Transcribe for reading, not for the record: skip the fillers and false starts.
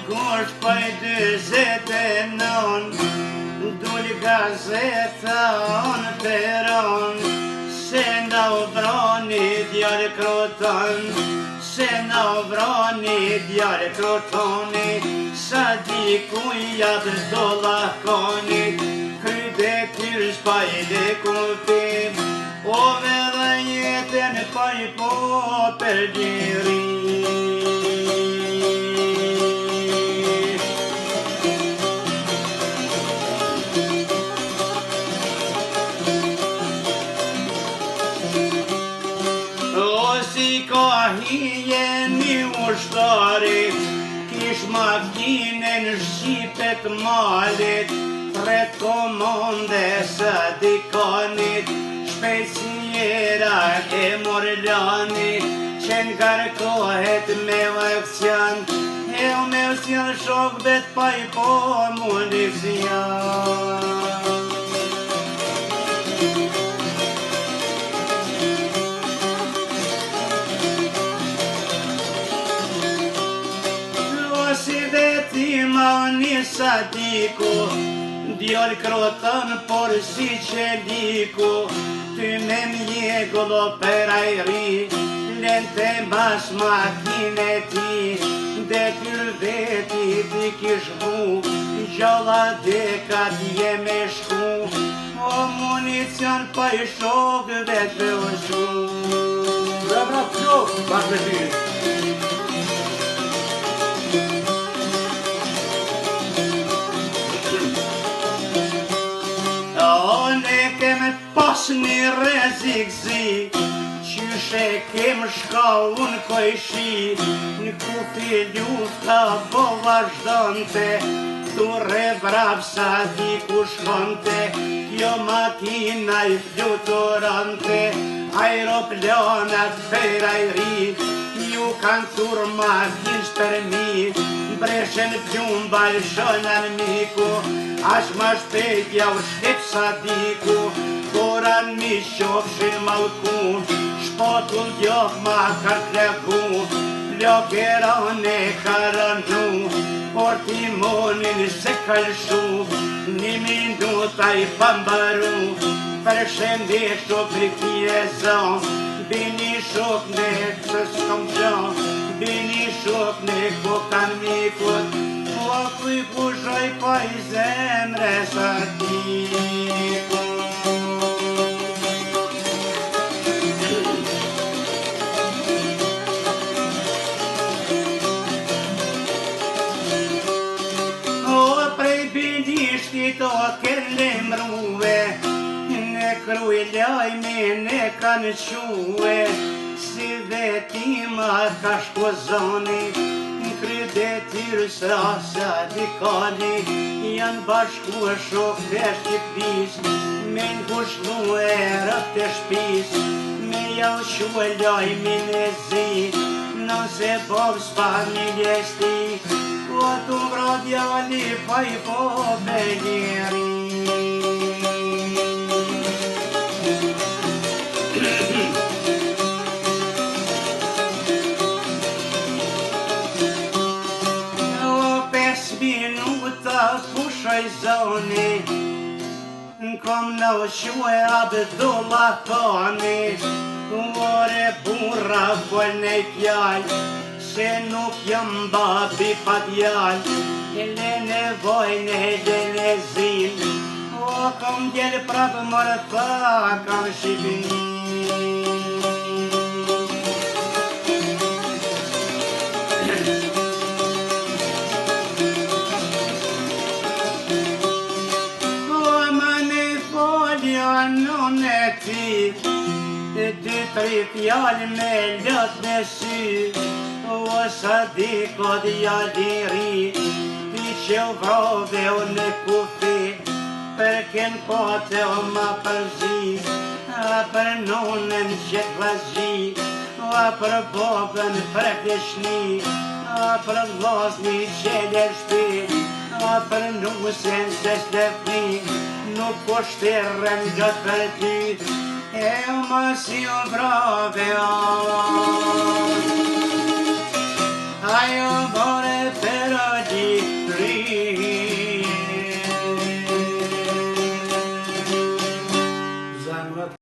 kush për 29 dul gazeta në peron se na u vroni djarë Kroton se na u vroni djarë Krotoni sa dikuj jatë dolla koni kryde tyrë spajde kupim ove dhe jetën pa I po për gjiri si ka hije një ushtari kish makinen shqipet malit tret komonde së dikonit shpejtësijera e Morlani që ngarkohet me aksion e me usion shok bet pa I po municion si vetima një sadiku djol Kroton por si qeliku ty me mjegullo per ajri lente mas makine ti dhe tyr veti ti kish vu gjalla dekat jeme shku o municion pa I shokëve të ushu Bravo, flok, bak me ty pas një rezikzi qyshe kem shka unë kojshi në kufi lufta po vazhdonte ture vrapsa di ku shkonte kjo makina I fluturante aeroplanat per ajri ju kanë tur makin shpermi breshen pjumba lëshonan miku Ash ma shpejt ja u shkip sadiku Koran mi shofshin malkun Shpotull djoh ma ka klegu Blokeron e karanu Por timonin se kalshu 1 minuta I pambaru Për shëndesh o priti e zon Bini shok ne të s'kom gjon Bini shok ne ko kan mikut Po kuj pushoj pa I zemre sa tiku O prej bindishtit o kelle mruve Në kruj lajmin e kanë quve Si vetima ka shkozoni Kryde tyrë srasa dikani Janë bashku e shok dhe Shqipis Me ngushlu e rët e shpis Me jau shue lajmin e zi Nëse bovë s'familjes ti Po tu vro djali pa I po beljeri pushoj zoni Kom në ushue Abdulla thoni Ore burra fol nej fjall Se nuk jam babi pa djall Le nevojnë e le zin O kom djel prapë mërë tha kam Shqipin Në ti 2-3 fjall me lët në sy O sa diko djalliri Ti që u vrove o në kufi Për ken pote o ma përzi A për nonën që t'vazhi A për bobën për këshni A për vlasni që lëshpi A për nusen se shtepni Nuk po shterën gjatë për ty E o ma si o vrave